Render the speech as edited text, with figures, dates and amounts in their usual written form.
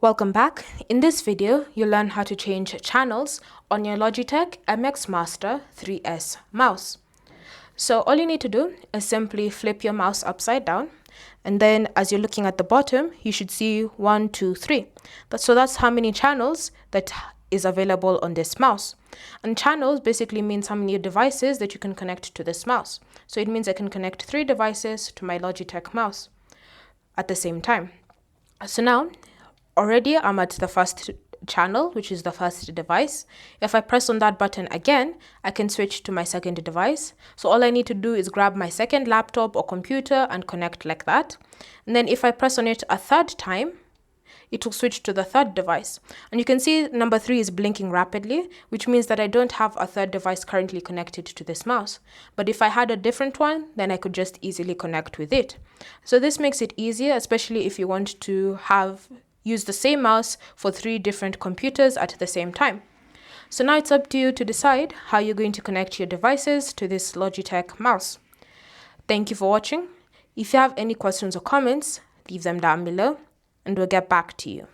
Welcome back. In this video, you'll learn how to change channels on your Logitech MX Master 3S mouse. So all you need to do is simply flip your mouse upside down, and then as you're looking at the bottom, you should see 1, 2, 3. That's how many channels that is available on this mouse. And channels basically means how many devices that you can connect to this mouse. So it means I can connect 3 devices to my Logitech mouse at the same time. So now, already I'm at the first channel, which is the first device. If I press on that button again, I can switch to my second device. So all I need to do is grab my second laptop or computer and connect like that. And then if I press on it a third time, it will switch to the third device. And you can see number 3 is blinking rapidly, which means that I don't have a third device currently connected to this mouse. But if I had a different one, then I could just easily connect with it. So this makes it easier, especially if you want to use the same mouse for 3 different computers at the same time. So now it's up to you to decide how you're going to connect your devices to this Logitech mouse. Thank you for watching. If you have any questions or comments, leave them down below and we'll get back to you.